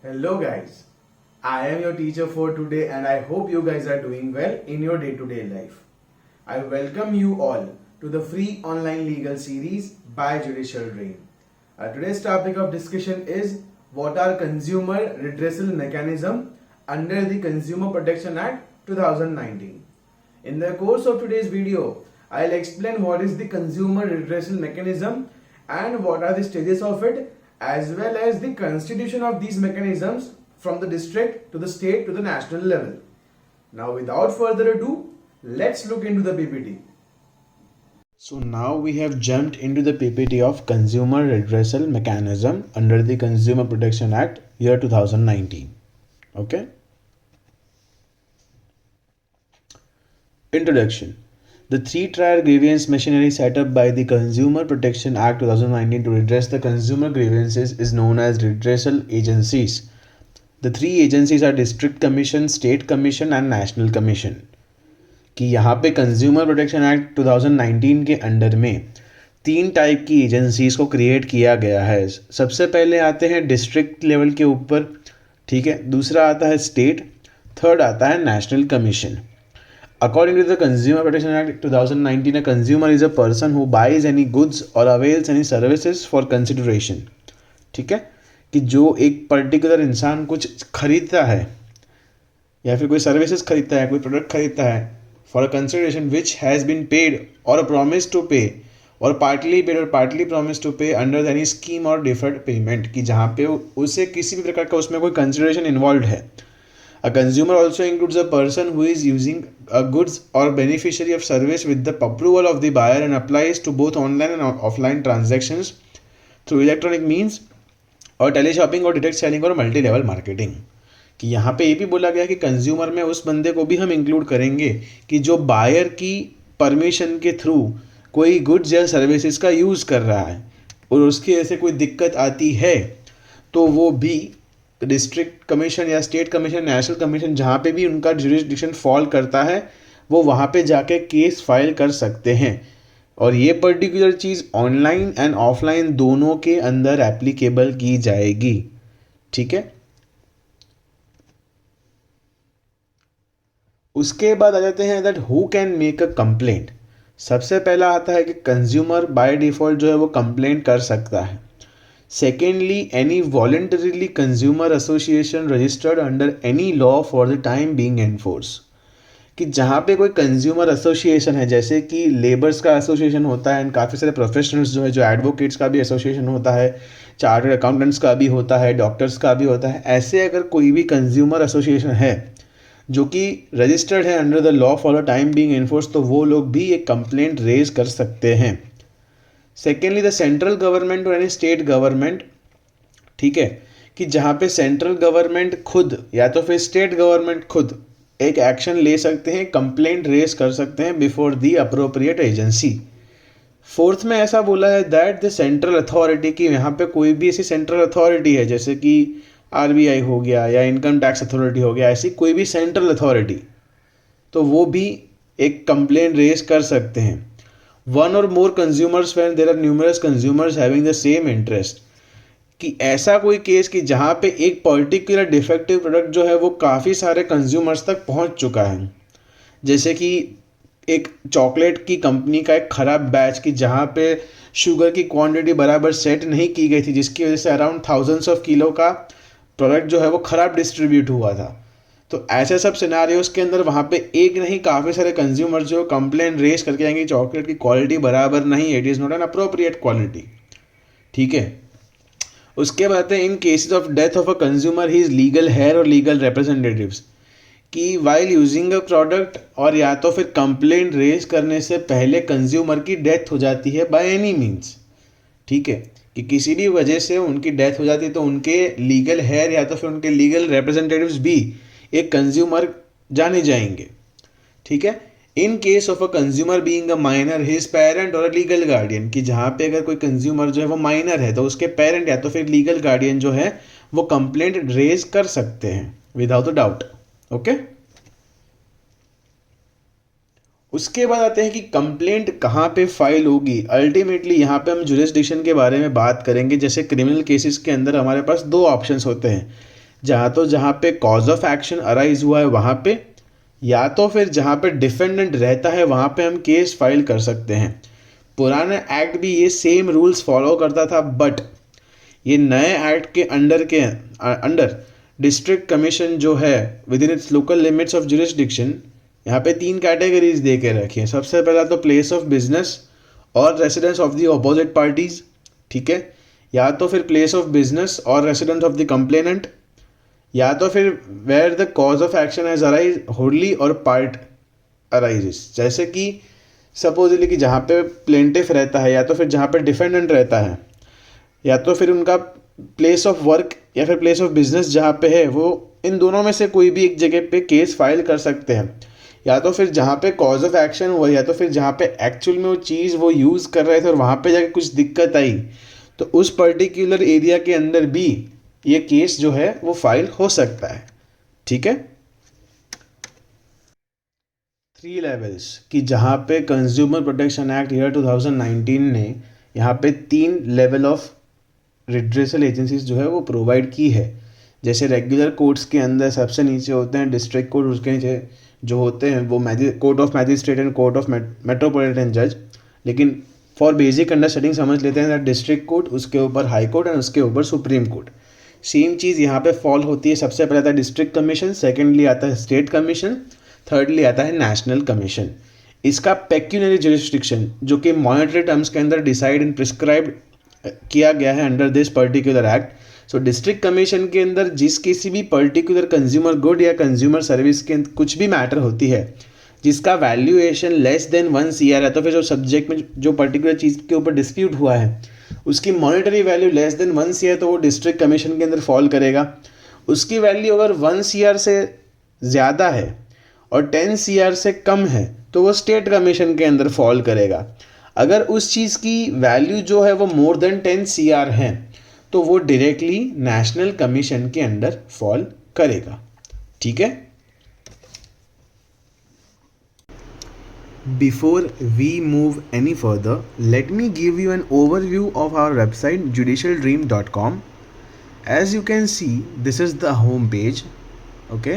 Hello guys, I am your teacher for today and I hope you guys are doing well in your day-to-day life. I welcome you all to the free online legal series by Judicial Dream. Today's topic of discussion is what are consumer redressal mechanism under the Consumer Protection Act 2019. In the course of today's video, I'll explain what is the consumer redressal mechanism and what are the stages of it, as well as the constitution of these mechanisms from the district to the state to the national level. Now without further ado, let's look into the PPT. So now we have jumped into the PPT of Consumer Redressal Mechanism under the Consumer Protection Act year 2019. Okay. Introduction. The three-tier grievance machinery set up by the Consumer Protection Act 2019 to redress the consumer grievances is known as redressal agencies. The three agencies are District Commission, State Commission and National Commission. कि यहाँ पे consumer protection act 2019 के under में तीन type की agencies को create किया गया है. सबसे पहले आते हैं डिस्ट्रिक्ट लेवल के ऊपर, ठीक है. दूसरा आता है स्टेट, थर्ड आता है national commission. According to the Consumer Protection Act 2019, a consumer is a person who buys any goods or avails any services for consideration. ठीक है, कि जो एक पर्टिकुलर इंसान कुछ खरीदता है या फिर कोई सर्विसेज खरीदता है, कोई प्रोडक्ट खरीदता है for a consideration which has been paid और प्रॉमिस टू पे और पार्टली पेड और partly promise to pay under any scheme और डिफर्ड पेमेंट, कि जहाँ पे उसे किसी भी प्रकार का उसमें कोई कंसिडरेशन इन्वॉल्व है. A consumer also includes a person who is using a goods or beneficiary of service with the approval of the buyer and applies to both online and offline transactions through electronic means और teleshopping और direct selling और multi level marketing. कि यहाँ पे ये भी बोला गया कि कंज्यूमर में उस बंदे को भी हम इंक्लूड करेंगे कि जो बायर की परमिशन के थ्रू कोई गुड्स या सर्विसेज का यूज़ कर रहा है और उसकी ऐसे कोई दिक्कत आती है तो वो भी डिस्ट्रिक्ट कमीशन या स्टेट कमीशन, नेशनल कमीशन, जहाँ पे भी उनका जुरिसडिक्शन फॉल करता है वो वहाँ पे जाके केस फाइल कर सकते हैं. और ये particular cheese online and offline दोनों के अंदर एप्लीकेबल की जाएगी. ठीक है. उसके बाद आ जाते हैं that who can make a complaint. सबसे पहला आता है कि कंज्यूमर बाय डिफ़ॉल्ट जो है वो कंप्लेंट कर सकता है. Secondly, any voluntarily consumer association registered under any law for the time being enforced. कि जहाँ पे कोई कंज्यूमर एसोसिएशन है, जैसे कि लेबर्स का एसोसिएशन होता है एंड काफ़ी सारे प्रोफेशनल्स जो है, जो एडवोकेट्स का भी एसोसिएशन होता है, चार्टर्ड अकाउंटेंट्स का भी होता है, डॉक्टर्स का भी होता है, ऐसे अगर कोई भी कंज्यूमर एसोसिएशन है जो कि रजिस्टर्ड है under the law for the time being enforce, तो वो लोग भी एक कंप्लेंट रेज कर सकते हैं. सेकेंडली, द सेंट्रल गवर्नमेंट और एनी स्टेट गवर्नमेंट, ठीक है, कि जहाँ पे सेंट्रल गवर्नमेंट खुद या तो फिर स्टेट गवर्नमेंट खुद एक एक्शन ले सकते हैं, कंप्लेंट रेज कर सकते हैं before the appropriate agency. Fourth में ऐसा बोला है दैट द सेंट्रल अथॉरिटी, की यहाँ पे कोई भी ऐसी सेंट्रल अथॉरिटी है जैसे कि आरबीआई हो गया या इनकम टैक्स अथॉरिटी हो गया, ऐसी कोई भी सेंट्रल अथॉरिटी, तो वो भी एक कंप्लेंट रेज कर सकते हैं. One or more consumers when there are numerous consumers having the same interest, कि ऐसा कोई केस कि जहाँ पे एक पर्टिकुलर डिफेक्टिव प्रोडक्ट जो है वो काफ़ी सारे कंज्यूमर्स तक पहुँच चुका है. जैसे कि एक चॉकलेट की कंपनी का एक ख़राब बैच, कि जहाँ पे शुगर की क्वांटिटी बराबर सेट नहीं की गई थी, जिसकी वजह से अराउंड थाउजेंड्स ऑफ किलो का प्रोडक्ट जो है वो ख़राब डिस्ट्रीब्यूट हुआ था. तो ऐसे सब सिनारियोज़ के अंदर वहाँ पे एक नहीं काफ़ी सारे कंज्यूमर जो कंप्लेंट रेज करके आएंगे चॉकलेट की क्वालिटी बराबर नहीं, it is not an appropriate quality. ठीक है. उसके बाद in cases of death of a consumer he is legal heir और लीगल रिप्रेजेंटेटिव्स, कि वाइल यूजिंग अ प्रोडक्ट और या तो फिर कंप्लेंट रेज करने से पहले कंज्यूमर की डेथ हो जाती है बाय एनी मीन्स. ठीक है, कि किसी भी वजह से उनकी डेथ हो जाती है तो उनके लीगल हेयर या तो फिर उनके लीगल रिप्रेजेंटेटिव्स भी एक कंज्यूमर जाने जाएंगे. ठीक है. In case of a consumer being a minor, his parent और अ लीगल गार्डियन, कि जहाँ पे अगर कोई कंज्यूमर जो है वो माइनर है तो उसके पेरेंट या तो फिर लीगल गार्डियन जो है वो कंप्लेंट रेज कर सकते हैं विदाउट अ डाउट. ओके. उसके बाद आते हैं कि कंप्लेंट कहाँ पे फाइल होगी. अल्टीमेटली यहाँ पे हम जुरिसडिक्शन के बारे में बात करेंगे. जैसे क्रिमिनल केसेस के अंदर हमारे पास दो ऑप्शंस होते हैं, जहाँ पे कॉज ऑफ एक्शन अराइज हुआ है वहाँ पे, या तो फिर जहाँ पे डिफेंडेंट रहता है वहाँ पे हम केस फाइल कर सकते हैं। पुराना एक्ट भी ये सेम रूल्स फॉलो करता था, बट ये नए एक्ट के अंडर डिस्ट्रिक्ट कमीशन जो है with in its local limits of jurisdiction, यहाँ पे 3 कैटेगरीज दे के रखी हैं। सबसे पहला तो प्लेस ऑफ बिजनेस और residence of the opposite parties, ठीक है, या तो फिर प्लेस ऑफ बिजनेस और रेसिडेंस ऑफ द कंप्लेनेंट, या तो फिर where the cause of action has arise wholly और पार्ट अराइजेस। जैसे कि सपोजली कि जहाँ पे प्लेंटिफ रहता है, या तो फिर जहाँ पे डिफेंडेंट रहता है, या तो फिर उनका प्लेस ऑफ वर्क या फिर प्लेस ऑफ बिजनेस जहाँ पे है, वो इन दोनों में से कोई भी एक जगह पे केस फाइल कर सकते हैं। या तो फिर जहाँ पे कॉज ऑफ एक्शन हुआ, या तो फिर जहाँ पे एक्चुअल में वो चीज़ वो यूज़ कर रहे थे और वहाँ पे जाके कुछ दिक्कत आई, तो उस पर्टिकुलर एरिया के अंदर भी ये केस जो है वो फाइल हो सकता है, ठीक है। 3 लेवल्स कि जहाँ पे कंज्यूमर प्रोटेक्शन एक्ट ईयर 2019 ने यहाँ पे 3 लेवल ऑफ रिड्रेसल एजेंसीज जो है वो प्रोवाइड की है। जैसे रेगुलर कोर्ट्स के अंदर सबसे नीचे होते हैं डिस्ट्रिक्ट कोर्ट, उसके नीचे जो होते हैं वो court of magistrate and court of metropolitan जज। लेकिन फॉर बेसिक अंडरस्टैंडिंग समझ लेते हैं डिस्ट्रिक्ट कोर्ट, उसके ऊपर हाई कोर्ट एंड उसके ऊपर सुप्रीम कोर्ट। सेम चीज़ यहाँ पे फॉल होती है। सबसे पहले आता है डिस्ट्रिक्ट कमीशन, सेकेंडली आता है स्टेट कमीशन, थर्डली आता है नेशनल कमीशन। इसका पेक्यूनरी जुरिस्डिक्शन जो कि मॉनेटरी टर्म्स के अंदर डिसाइड एंड प्रिस्क्राइब्ड किया गया है under this particular act. So district commission के अंदर जिस किसी भी पर्टिकुलर कंज्यूमर गुड या कंज्यूमर सर्विस के कुछ भी मैटर होती है जिसका वैल्यूएशन लेस देन 1 CR है, तो फिर जो सब्जेक्ट में जो पर्टिकुलर चीज़ के ऊपर डिस्प्यूट हुआ है उसकी monetary value less than 1 CR, तो वो डिस्ट्रिक्ट कमीशन के अंदर फॉल करेगा। उसकी वैल्यू अगर 1 CR से ज़्यादा है और 10 CR से कम है तो वो स्टेट कमीशन के अंदर फॉल करेगा। अगर उस चीज़ की वैल्यू जो है वो मोर देन 10 CR है तो वो डायरेक्टली नेशनल कमीशन के अंडर फॉल करेगा, ठीक है। Before we move any further, let me give you an overview of our website judicialdream.com. As you can see, this is the home page. Okay,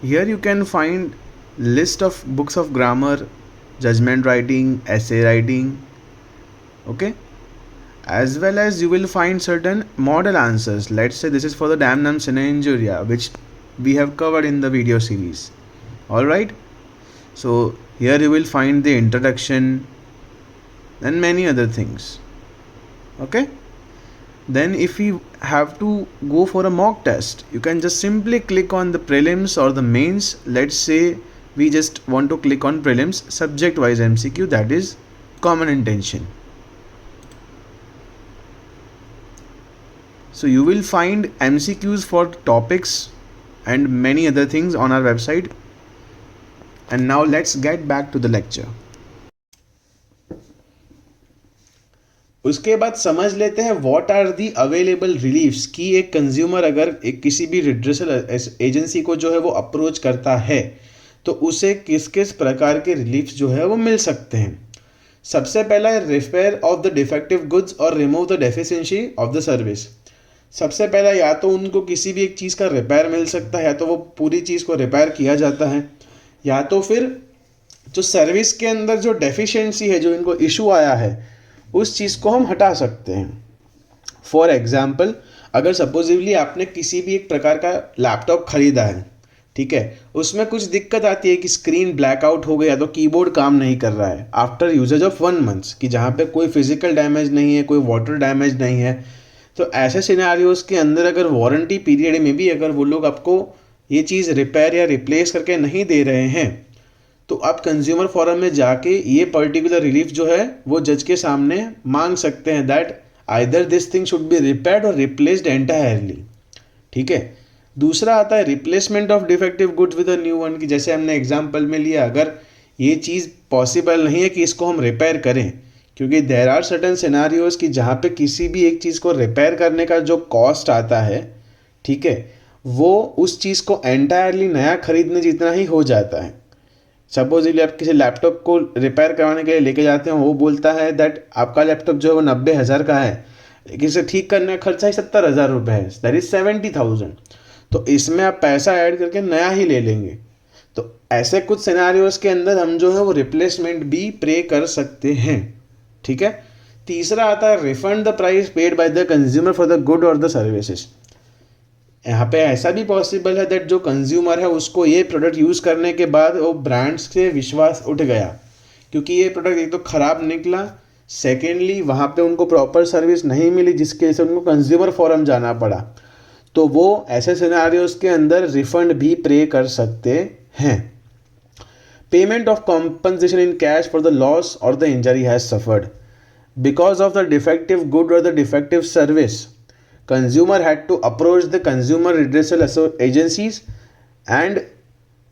here you can find list of books of grammar, judgment writing, essay writing, okay, as well as you will find certain model answers. Let's say this is for the damnum sine injuria, which we have covered in the video series. All right, so here you will find the introduction and many other things, okay. Then if you have to go for a mock test, you can just simply click on the prelims or the mains. Let's say we just want to click on prelims subject wise MCQ, that is common intention. So you will find MCQs for topics and many other things on our website. And now let's get back to the lecture. उसके बाद समझ लेते हैं what are the available reliefs कि एक consumer अगर एक किसी भी रिड्रेसल एजेंसी को जो है वो अप्रोच करता है तो उसे किस किस प्रकार के रिलीफ्स जो है वो मिल सकते हैं। सबसे पहला है repair of the defective goods और remove the deficiency of the service. सबसे पहला या तो उनको किसी भी एक चीज़ का रिपेयर मिल सकता है, या तो वो पूरी चीज़ को रिपेयर किया जाता है, या तो फिर जो सर्विस के अंदर जो डेफिशिएंसी है, जो इनको इशू आया है, उस चीज़ को हम हटा सकते हैं। फॉर एग्जांपल, अगर सपोजिवली आपने किसी भी एक प्रकार का लैपटॉप खरीदा है, ठीक है, उसमें कुछ दिक्कत आती है कि स्क्रीन ब्लैकआउट हो गया, तो कीबोर्ड काम नहीं कर रहा है आफ्टर यूजेज ऑफ 1 मंथ, कि जहाँ पे कोई फिजिकल डैमेज नहीं है, कोई वाटर डैमेज नहीं है, तो ऐसे सिनेरियोज के अंदर अगर वारंटी पीरियड में भी अगर वो लोग आपको ये चीज़ रिपेयर या रिप्लेस करके नहीं दे रहे हैं, तो आप कंज्यूमर फोरम में जाके ये पर्टिकुलर रिलीफ जो है वो जज के सामने मांग सकते हैं that either this thing should be repaired और रिप्लेस्ड एंटायरली, ठीक है। दूसरा आता है replacement of defective goods with a new one, की जैसे हमने एग्जांपल में लिया, अगर ये चीज़ पॉसिबल नहीं है कि इसको हम रिपेयर करें, क्योंकि देर आर सर्टन सिनारियोज कि जहाँ पे किसी भी एक चीज़ को रिपेयर करने का जो कॉस्ट आता है, ठीक है, वो उस चीज़ को एंटायरली नया खरीदने जितना ही हो जाता है। सपोजिटली आप किसी लैपटॉप को रिपेयर करवाने के लिए लेके जाते हैं, वो बोलता है दैट आपका लैपटॉप जो है वो 90,000 का है, लेकिन इसे ठीक करने का खर्चा ही 70,000 रुपये है, दैट इज 70,000। तो इसमें आप पैसा ऐड करके नया ही ले लेंगे। तो ऐसे कुछ सिनेरियोज के अंदर हम जो है वो रिप्लेसमेंट भी पे कर सकते हैं। ठीक है। तीसरा आता है refund the price paid by the consumer for the good और द सर्विसेज। यहाँ पे ऐसा भी पॉसिबल है दैट जो कंज्यूमर है उसको ये प्रोडक्ट यूज़ करने के बाद वो ब्रांड्स से विश्वास उठ गया, क्योंकि ये प्रोडक्ट एक तो ख़राब निकला, सेकेंडली वहाँ पे उनको प्रॉपर सर्विस नहीं मिली जिसकी वजह से उनको कंज्यूमर फोरम जाना पड़ा। तो वो ऐसे सिनेरियोज के अंदर रिफंड भी पे कर सकते हैं। Payment of compensation in cash for the loss और the injury has suffered because of the defective good और the defective service. Consumer had to approach the consumer redressal agencies and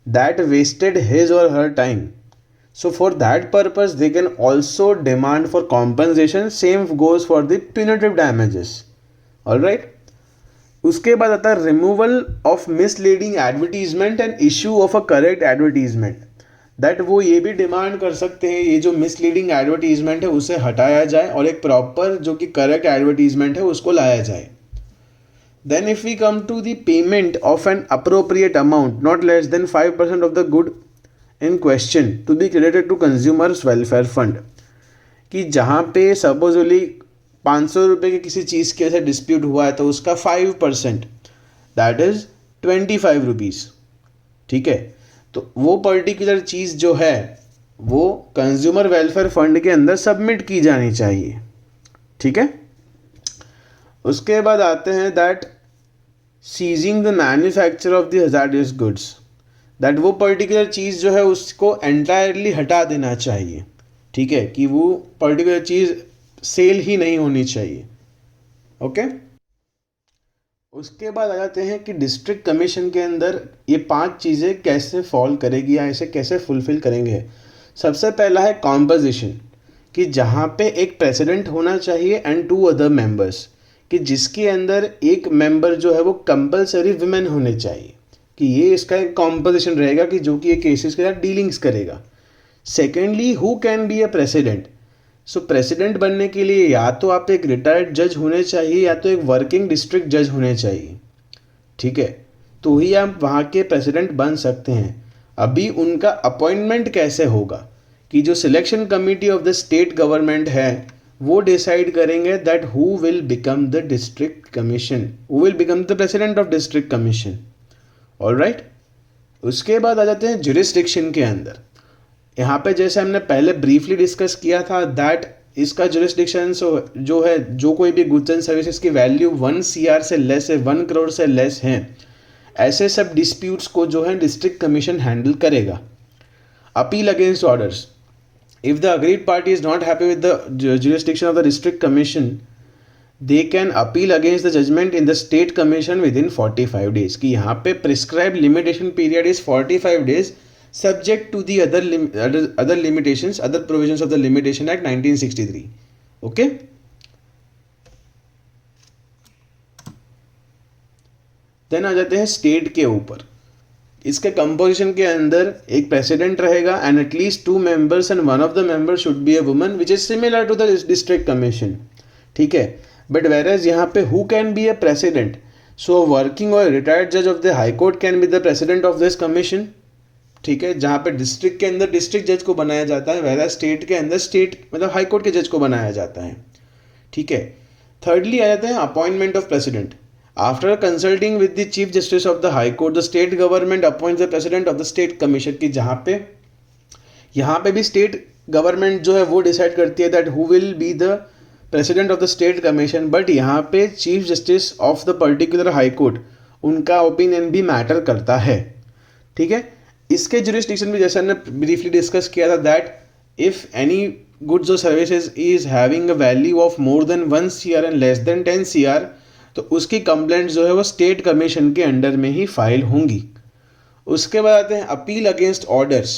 that wasted his or her time. So for that purpose they can also demand for compensation. Same goes for the punitive damages. Alright. उसके बाद आता है removal of misleading advertisement and issue of a correct advertisement. That वो ये भी demand कर सकते हैं ये जो मिसलीडिंग एडवर्टीजमेंट है उसे हटाया जाए और एक प्रॉपर जो कि करेक्ट एडवर्टीजमेंट है उसको लाया जाए। Then if we come to the payment of an appropriate amount not less than 5% of the good in question to be credited to consumers welfare fund, कि जहाँ पे सपोजली 500 रुपये की किसी चीज़ के ऐसे डिस्प्यूट हुआ है तो उसका 5% दैट इज़ 25 रुपीज़। ठीक है। तो वो पर्टिकुलर चीज़ जो है वो कंज्यूमर वेलफेयर फंड के अंदर सबमिट की जानी चाहिए। ठीक है। उसके बाद आते हैं that ceasing the manufacture of the hazardous goods, that वो पर्टिकुलर चीज़ जो है उसको एंटायरली हटा देना चाहिए। ठीक है, कि वो पर्टिकुलर चीज़ सेल ही नहीं होनी चाहिए। ओके। उसके बाद आ जाते हैं कि डिस्ट्रिक्ट कमीशन के अंदर ये 5 चीज़ें कैसे फॉल करेगी या इसे कैसे फुलफिल करेंगे। सबसे पहला है कॉम्पोजिशन, कि जहाँ पे एक प्रेसिडेंट होना चाहिए एंड 2 अदर मेंबर्स, कि जिसके अंदर एक मेंबर जो है वो कंपलसरी विमेन होने चाहिए, कि ये इसका एक कॉम्पोजिशन रहेगा कि जो कि ये केसेस के साथ डीलिंग्स करेगा। Secondly who can be a president. So president बनने के लिए या तो आप एक रिटायर्ड जज होने चाहिए या तो एक वर्किंग डिस्ट्रिक्ट जज होने चाहिए। ठीक है, तो ही आप वहाँ के प्रेसिडेंट बन सकते हैं। अभी उनका अपॉइंटमेंट कैसे होगा कि जो selection committee of the state government है वो डिसाइड करेंगे that who will become the district commission, who will become the president of district commission. Alright. उसके बाद आ जाते हैं जुरिस्डिक्शन के अंदर। यहाँ पे जैसे हमने पहले ब्रीफली डिस्कस किया था दैट इसका जुरिस्डिक्शन जो है, जो कोई भी गुड्स एंड सर्विसेज की वैल्यू 1 CR से लेस है, 1 करोड़ से लेस है, ऐसे सब डिस्प्यूट्स को जो है डिस्ट्रिक्ट कमीशन हैंडल करेगा। Appeal against orders, if the aggrieved party is not happy with the jurisdiction of the district commission, they can appeal against the judgment in the state commission within 45 days। कि यहाँ पे prescribed limitation period is 45 days subject to the other limitations, other provisions of the Limitation Act 1963। okay। Then आ जाते हैं state के ऊपर। इसके composition के अंदर एक प्रेसिडेंट रहेगा and at least 2 members and one of the member should be a woman which is similar to the district commission. ठीक है, बट वेरएज यहाँ पे who can be a president, so working और रिटायर्ड जज of the high court can be the president of this commission. ठीक है, जहाँ पे डिस्ट्रिक्ट के अंदर डिस्ट्रिक्ट जज को बनाया जाता है, वेरएज स्टेट के अंदर स्टेट मतलब हाई कोर्ट के जज को बनाया जाता है। ठीक है। थर्डली आ जाता है appointment of president. After consulting with the Chief Justice of the High Court, the state government appoints the president of the state commission। की जहाँ पे यहाँ पे भी state government जो है वो decide करती है that who will be the president of the state commission, but यहाँ पे Chief Justice of the particular High Court उनका opinion भी matter करता है। ठीक है। इसके jurisdiction में जैसे हमने briefly discuss किया था that if any goods or services is having a value of more than 1 CR and less than 10 CR, तो उसकी कंप्लेंट जो है वो स्टेट कमीशन के अंडर में ही फाइल होंगी। उसके बाद आते हैं appeal against orders.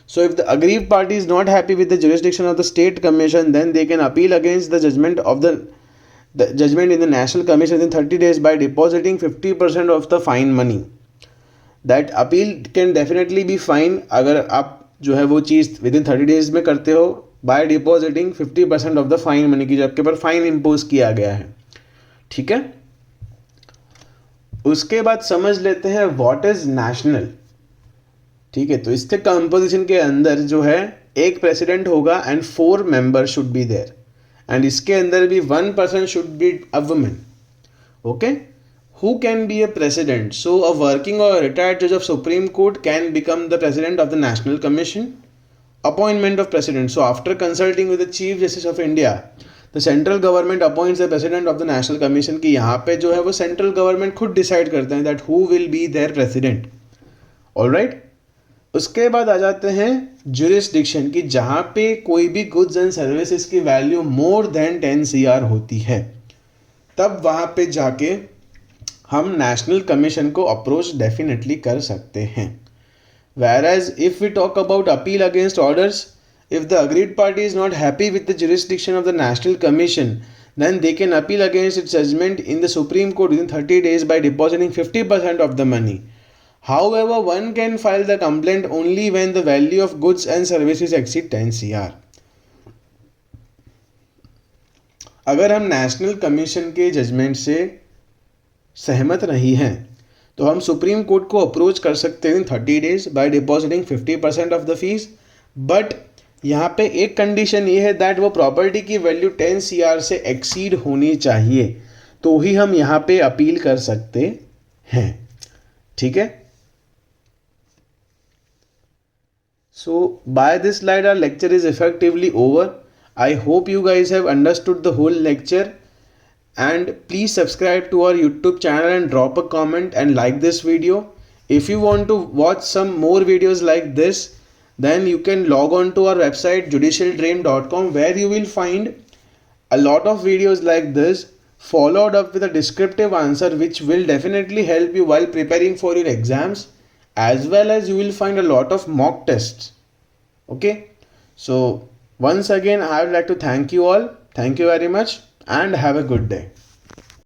So if the aggrieved party is not happy with the jurisdiction of the state commission, then they can appeal against the judgement of the judgement in the national commission in 30 days by depositing 50% of the fine money. That appeal can definitely be fine अगर आप जो है वो चीज़ with in 30 days में करते हो bye depositing 50% of the fine money की, जो आपके ऊपर फाइन इम्पोज किया गया है। ठीक है। उसके बाद समझ लेते हैं व्हाट इज नेशनल। ठीक है, तो इसके कंपोजिशन के अंदर जो है एक प्रेसिडेंट होगा and 4 member should be there, and इसके अंदर भी 1 person should be a woman. Okay, who can be a president? So a working or a retired judge of Supreme Court can become the president of the National Commission. Appointment of president. So after consulting with the Chief Justice of India, the central government appoints the president of the National Commission कि यहाँ पे जो है वो central government खुद decide करते हैं that who will be their president. Alright? उसके बाद आ जाते हैं jurisdiction कि जहाँ पे कोई भी goods and services की value more than 10 CR होती है, तब वहाँ पे जाके हम नेशनल कमीशन को अप्रोच डेफिनेटली कर सकते हैं। Whereas if we talk about appeal against orders, if the agreed party is not happy with the jurisdiction of the National Commission, then they can appeal against its judgment in the Supreme Court within 30 days by depositing 50% of the money. However, one can file the complaint only when the value of goods and services exceed 10 CR. अगर हम national commission के judgement से सहमत नहीं हैं तो हम supreme court को अप्रोच कर सकते हैं इन 30 days by depositing 50% of the fees. But यहाँ पे एक कंडीशन ये है दैट वो प्रॉपर्टी की वैल्यू 10 CR से एक्सीड होनी चाहिए, तो ही हम यहाँ पे अपील कर सकते हैं। ठीक है, so by this slide our lecture is effectively over. I hope you guys have understood the whole lecture, and please subscribe to our YouTube channel and drop a comment and like this video. If you want to watch some more videos like this, then you can log on to our website judicialdream.com, where you will find a lot of videos like this followed up with a descriptive answer which will definitely help you while preparing for your exams, as well as you will find a lot of mock tests. Okay, so once again, I would like to thank you all. Thank you very much and have a good day.